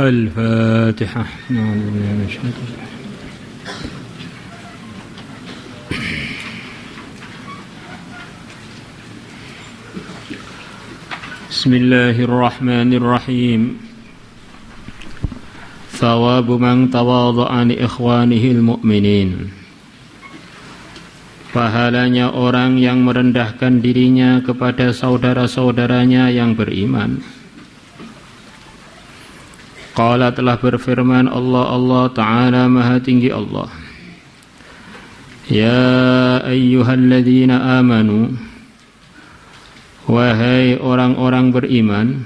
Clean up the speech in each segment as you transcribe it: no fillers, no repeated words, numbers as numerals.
الفاتحة. بسم الله الرحمن الرحيم. ثواب من تواضع لإخوانه المؤمنين. Pahalanya orang yang merendahkan dirinya kepada saudara-saudaranya yang beriman. Qala, telah berfirman Allah Ta'ala Maha Tinggi Allah. Ya ayyuhalladzina amanu, wahai orang-orang beriman,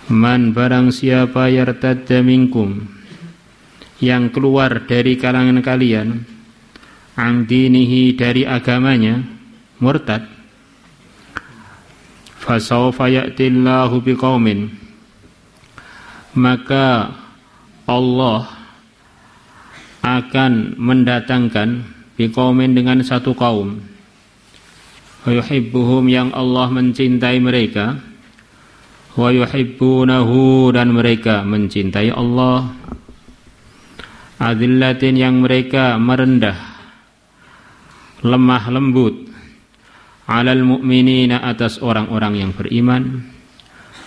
man barang siapa yartadda minkum, yang keluar dari kalangan kalian, an dinihi, dari agamanya, murtad, fasawfa ya'tillahu biqaumin, maka Allah akan mendatangkan biqaumin, dengan satu kaum, wa yuhibbuhum, yang Allah mencintai mereka, wa yuhibbunahu, dan mereka mencintai Allah, adillatin, yang mereka merendah, lemah lembut, alal mu'minina, atas orang-orang yang beriman,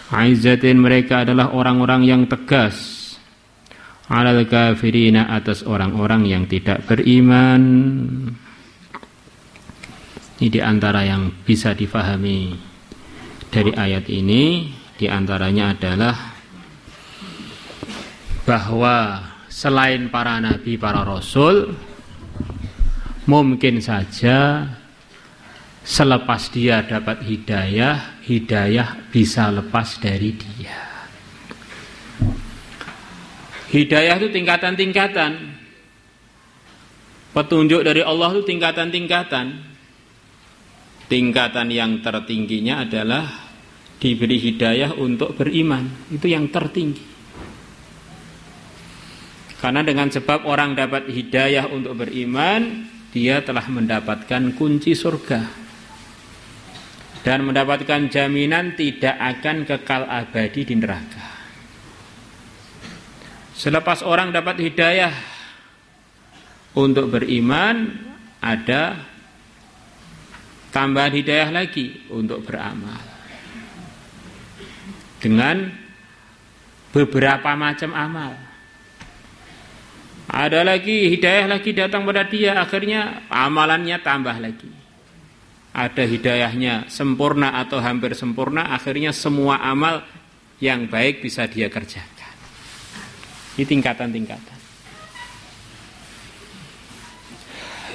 aizzatin, mereka adalah orang-orang yang tegas, alal kafirina, atas orang-orang yang tidak beriman. Ini diantara yang bisa difahami dari ayat ini, diantaranya adalah bahwa selain para nabi, para rasul, mungkin saja selepas dia dapat hidayah, hidayah bisa lepas dari dia. Hidayah itu tingkatan-tingkatan. Petunjuk dari Allah itu tingkatan-tingkatan. Tingkatan yang tertingginya adalah diberi hidayah untuk beriman. Itu yang tertinggi. Karena dengan sebab orang dapat hidayah untuk beriman, dia telah mendapatkan kunci surga dan mendapatkan jaminan tidak akan kekal abadi di neraka. Selepas orang dapat hidayah untuk beriman, ada tambahan hidayah lagi untuk beramal dengan beberapa macam amal. Ada lagi hidayah lagi datang pada dia, akhirnya amalannya tambah lagi. Ada hidayahnya sempurna atau hampir sempurna, akhirnya semua amal yang baik bisa dia kerjakan. Ini tingkatan-tingkatan.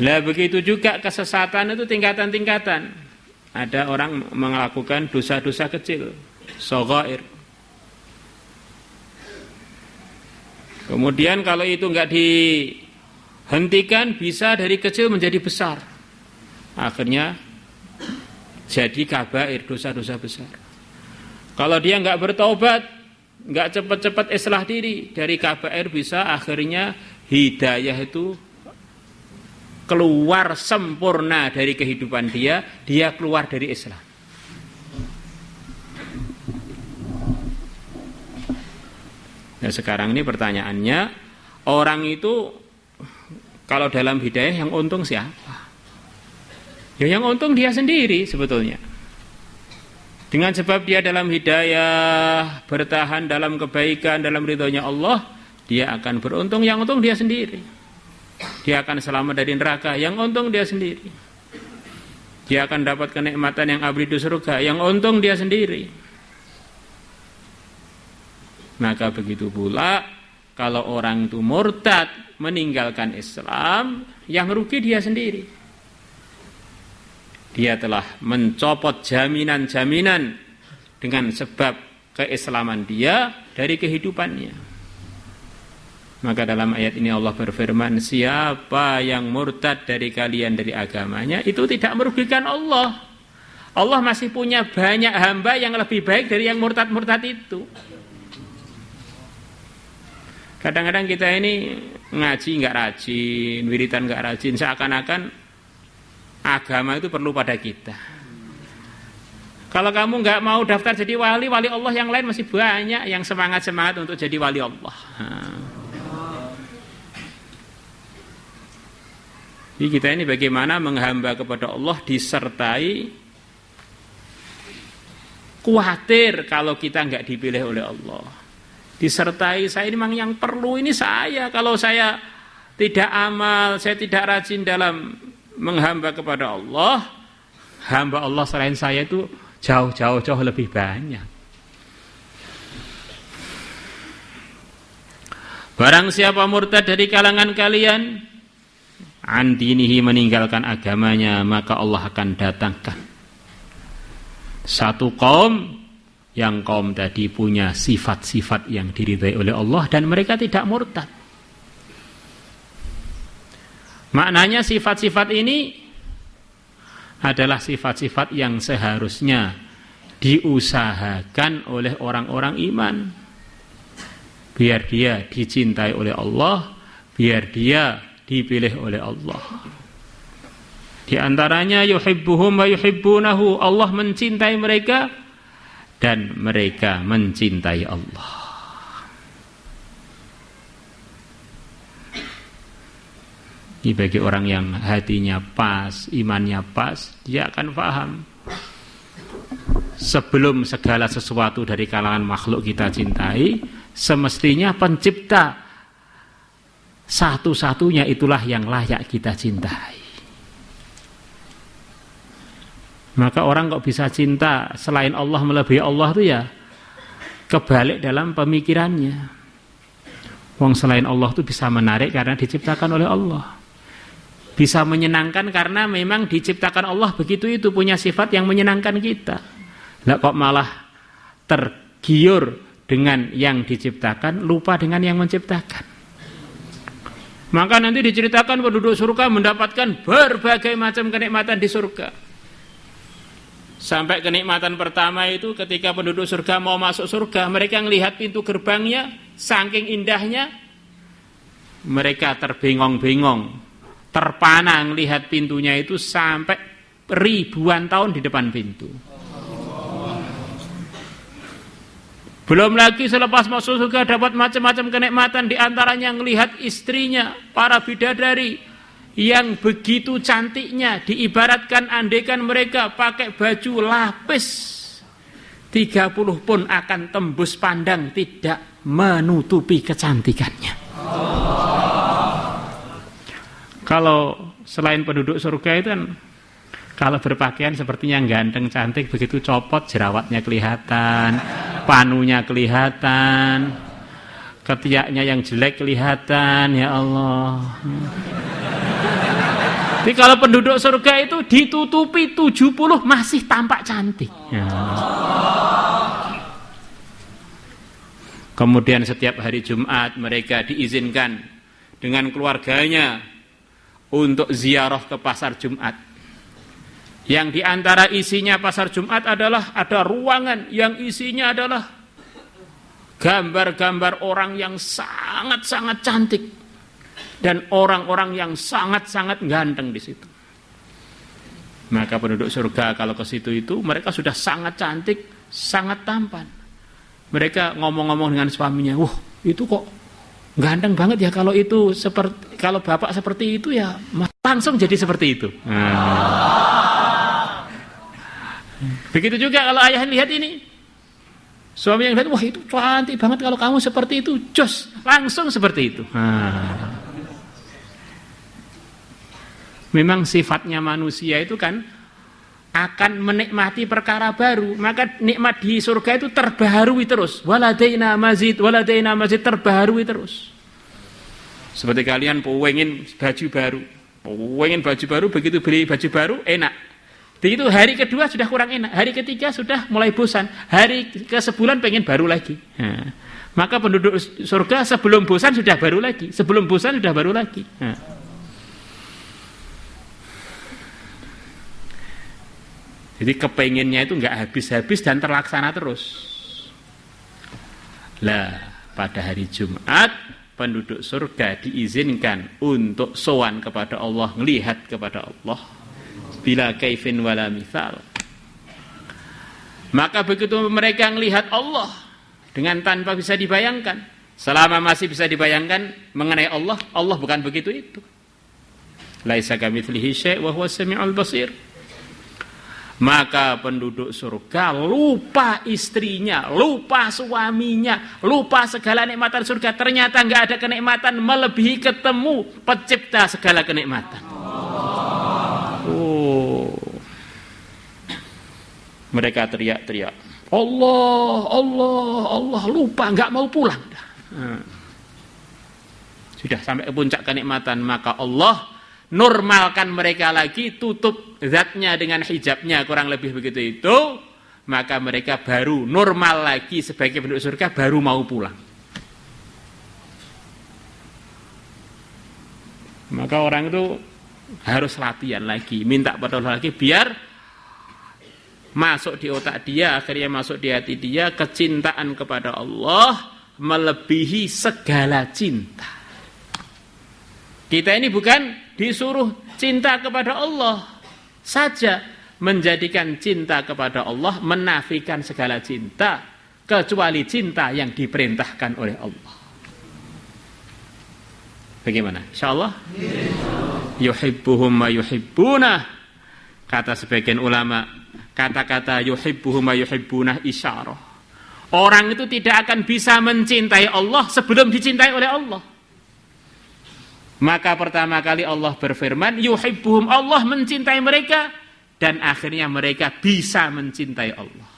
Lah begitu juga kesesatan itu tingkatan-tingkatan. Ada orang melakukan dosa-dosa kecil, shaghair. Kemudian kalau itu enggak dihentikan, bisa dari kecil menjadi besar. Akhirnya jadi kabair, dosa-dosa besar. Kalau dia enggak bertobat, enggak cepat-cepat islah diri, dari kabair bisa akhirnya hidayah itu keluar sempurna dari kehidupan dia keluar dari Islam. Nah sekarang ini pertanyaannya, orang itu kalau dalam hidayah yang untung siapa? Ya yang untung dia sendiri sebetulnya. Dengan sebab dia dalam hidayah, bertahan dalam kebaikan, dalam ridhonya Allah, dia akan beruntung. Yang untung dia sendiri. Dia akan selamat dari neraka. Yang untung dia sendiri. Dia akan dapat kenikmatan yang abadi di surga. Yang untung dia sendiri. Maka begitu pula kalau orang itu murtad, meninggalkan Islam, yang rugi dia sendiri. Dia telah mencopot jaminan-jaminan dengan sebab keislaman dia dari kehidupannya. Maka dalam ayat ini Allah berfirman, siapa yang murtad dari kalian dari agamanya, itu tidak merugikan Allah. Allah masih punya banyak hamba yang lebih baik dari yang murtad-murtad itu. Kadang-kadang kita ini ngaji nggak rajin, wiridan nggak rajin, seakan-akan agama itu perlu pada kita. Kalau kamu nggak mau daftar jadi wali Allah yang lain masih banyak yang semangat-semangat untuk jadi wali Allah. Jadi kita ini bagaimana menghamba kepada Allah disertai khawatir kalau kita nggak dipilih oleh Allah. Disertai saya ini memang yang perlu ini saya. Kalau saya tidak amal, saya tidak rajin dalam menghamba kepada Allah, hamba Allah selain saya itu jauh lebih banyak. Barang siapa murtad dari kalangan kalian, an dinihi meninggalkan agamanya, maka Allah akan datangkan satu kaum yang kaum tadi punya sifat-sifat yang diridhai oleh Allah dan mereka tidak murtad. Maknanya sifat-sifat ini adalah sifat-sifat yang seharusnya diusahakan oleh orang-orang iman. Biar dia dicintai oleh Allah, biar dia dipilih oleh Allah. Di antaranya yuhibbuhum wa yuhibbunahu, Allah mencintai mereka dan mereka mencintai Allah. Ini bagi orang yang hatinya pas, imannya pas, dia akan paham. Sebelum segala sesuatu dari kalangan makhluk kita cintai, semestinya pencipta satu-satunya itulah yang layak kita cintai. Maka orang kok bisa cinta selain Allah melebihi Allah itu ya kebalik dalam pemikirannya. Wong selain Allah itu bisa menarik karena diciptakan oleh Allah. Bisa menyenangkan karena memang diciptakan Allah begitu, itu punya sifat yang menyenangkan kita. Lah kok malah tergiur dengan yang diciptakan, lupa dengan yang menciptakan. Maka nanti diceritakan penduduk surga mendapatkan berbagai macam kenikmatan di surga. Sampai kenikmatan pertama itu ketika penduduk surga mau masuk surga, mereka melihat pintu gerbangnya, saking indahnya, mereka terbengong-bengong, terpana melihat pintunya itu sampai ribuan tahun di depan pintu. Belum lagi selepas masuk surga dapat macam-macam kenikmatan, di antaranya melihat istrinya, para bidadari yang begitu cantiknya, diibaratkan andaikan mereka pakai baju lapis 30 pun akan tembus pandang, tidak menutupi kecantikannya. Kalau selain penduduk surga itu kan, kalau berpakaian sepertinya ganteng, cantik, begitu copot jerawatnya kelihatan, panunya kelihatan, ketiaknya yang jelek kelihatan, ya Allah. Tapi kalau penduduk surga itu ditutupi 70 masih tampak cantik. Ya. Kemudian setiap hari Jumat mereka diizinkan dengan keluarganya untuk ziarah ke pasar Jumat. Yang diantara isinya pasar Jumat adalah ada ruangan yang isinya adalah gambar-gambar orang yang sangat-sangat cantik dan orang-orang yang sangat-sangat ganteng di situ. Maka penduduk surga kalau ke situ itu mereka sudah sangat cantik, sangat tampan. Mereka ngomong-ngomong dengan suaminya, "Wah, itu kok ganteng banget ya, kalau itu seperti, kalau bapak seperti itu ya langsung jadi seperti itu." Begitu juga kalau ayah lihat ini, suami yang lihat, "Wah, itu cantik banget, kalau kamu seperti itu jos langsung seperti itu." Memang sifatnya manusia itu kan akan menikmati perkara baru, maka nikmat di surga itu terbaharui terus. Waladaina mazid terbaharui terus. Seperti kalian pengen baju baru, begitu beli baju baru enak. Begitu hari kedua sudah kurang enak, hari ketiga sudah mulai bosan, hari ke sebulan pengen baru lagi. Maka penduduk surga sebelum bosan sudah baru lagi, sebelum bosan sudah baru lagi. Jadi kepengennya itu enggak habis-habis dan terlaksana terus. Lah, pada hari Jumat penduduk surga diizinkan untuk sowan kepada Allah, melihat kepada Allah bila kaifin wala mithal. Maka begitu mereka melihat Allah dengan tanpa bisa dibayangkan, selama masih bisa dibayangkan mengenai Allah, Allah bukan begitu itu. Laisa kamitslihi syai' wa huwas samiul basir. Maka penduduk surga lupa istrinya, lupa suaminya, lupa segala nikmatan surga. Ternyata nggak ada kenikmatan melebihi ketemu pencipta segala kenikmatan. Oh. Mereka teriak-teriak, Allah, Allah, Allah, lupa, nggak mau pulang. Sudah sampai ke puncak kenikmatan, maka Allah normalkan mereka lagi, tutup zatnya dengan hijabnya, kurang lebih begitu itu, maka mereka baru normal lagi sebagai penduduk surga, baru mau pulang. Maka orang itu harus latihan lagi, minta pertolongan lagi, biar masuk di otak dia, akhirnya masuk di hati dia, kecintaan kepada Allah melebihi segala cinta. Kita ini bukan disuruh cinta kepada Allah saja, menjadikan cinta kepada Allah menafikan segala cinta, kecuali cinta yang diperintahkan oleh Allah. Bagaimana? Insyaallah? Yuhibbuhum wa yuhibbunah. Kata sebagian ulama, kata-kata yuhibbuhum wa yuhibbunah isyarah. Orang itu tidak akan bisa mencintai Allah sebelum dicintai oleh Allah. Maka pertama kali Allah berfirman, yuhibbuhum, Allah mencintai mereka, dan akhirnya mereka bisa mencintai Allah.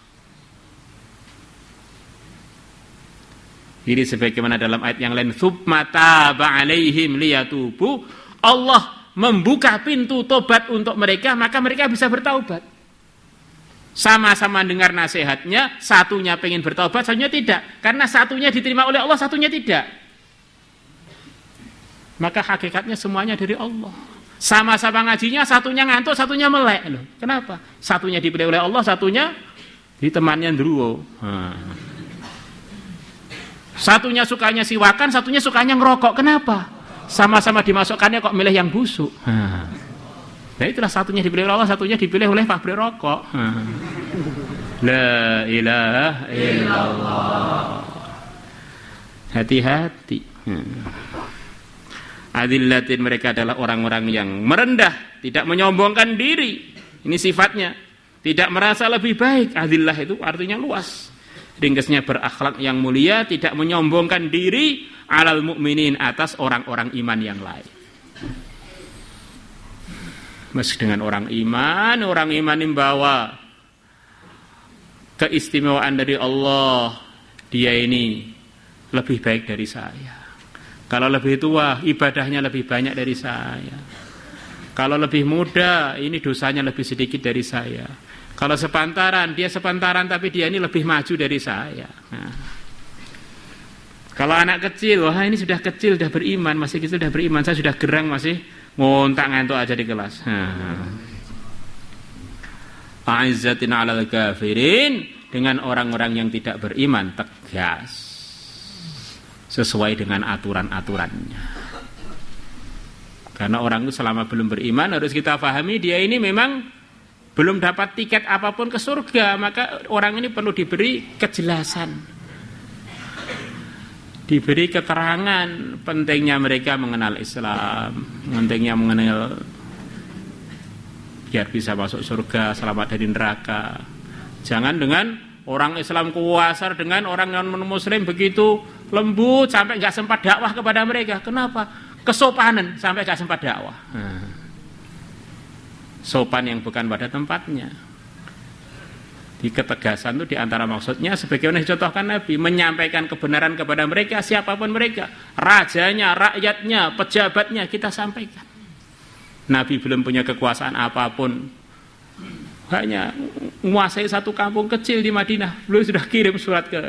Ini sebagaimana dalam ayat yang lain, tsumma taba 'alaihim liyatubu, Allah membuka pintu tobat untuk mereka, maka mereka bisa bertaubat. Sama-sama dengar nasihatnya, satunya pengen bertaubat, satunya tidak. Karena satunya diterima oleh Allah, satunya tidak. Maka hakikatnya semuanya dari Allah. Sama-sama ngajinya, satunya ngantuk, satunya melek. Loh, kenapa? Satunya dipilih oleh Allah, satunya di temannya ndruwo. Satunya sukanya siwakan, satunya sukanya ngerokok. Kenapa? Sama-sama dimasukkannya kok milih yang busuk. Nah itulah, satunya dipilih oleh Allah, satunya dipilih oleh pabrik rokok. La ilaha illallah. Hati-hati. Adillatin, mereka adalah orang-orang yang merendah, tidak menyombongkan diri. Ini sifatnya, tidak merasa lebih baik. Adillah itu artinya luas. Ringkasnya berakhlak yang mulia, tidak menyombongkan diri alal mukminin, atas orang-orang iman yang lain. Meski dengan orang iman membawa keistimewaan dari Allah, dia ini lebih baik dari saya. Kalau lebih tua, ibadahnya lebih banyak dari saya. Kalau lebih muda, ini dosanya lebih sedikit dari saya. Kalau sepantaran, dia sepantaran tapi dia ini lebih maju dari saya. Nah. Kalau anak kecil, wah ini sudah kecil, sudah beriman, masih kecil sudah beriman, saya sudah gerang masih ngontak ngantuk aja di kelas. A'izzatin 'alal kafirin, dengan orang-orang yang tidak beriman, tegas. Sesuai dengan aturan-aturannya. Karena orang itu selama belum beriman, harus kita pahami dia ini memang belum dapat tiket apapun ke surga. Maka orang ini perlu diberi kejelasan, diberi keterangan pentingnya mereka mengenal Islam, pentingnya mengenal biar bisa masuk surga, selamat dari neraka. Jangan dengan orang Islam kuasar dengan orang non-muslim begitu lembut sampai nggak sempat dakwah kepada mereka. Kenapa? Kesopanan sampai nggak sempat dakwah. Sopan yang bukan pada tempatnya. Di ketegasan itu diantara maksudnya sebagaimana dicontohkan Nabi, menyampaikan kebenaran kepada mereka, siapapun mereka, rajanya, rakyatnya, pejabatnya, kita sampaikan. Nabi belum punya kekuasaan apapun, hanya menguasai satu kampung kecil di Madinah, beliau sudah kirim surat ke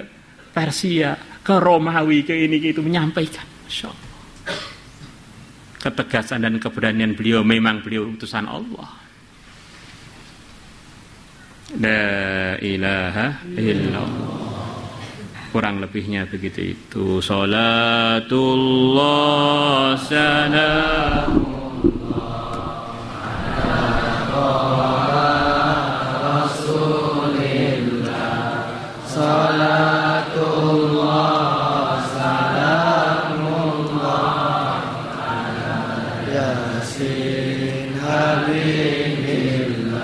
Persia, ke Romawi, ke ini, ke itu, menyampaikan. Masya Allah. Ketegasan dan keberanian beliau, memang beliau utusan Allah. La ilaha illallah. Kurang lebihnya begitu itu. Salatullah salamullah ala Rasulillah. yasin habibillah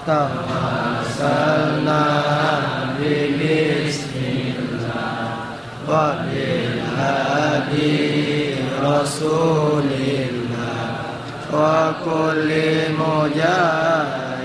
tawassalna bismillah wa bil hadi rasulillah wa kulli mujahid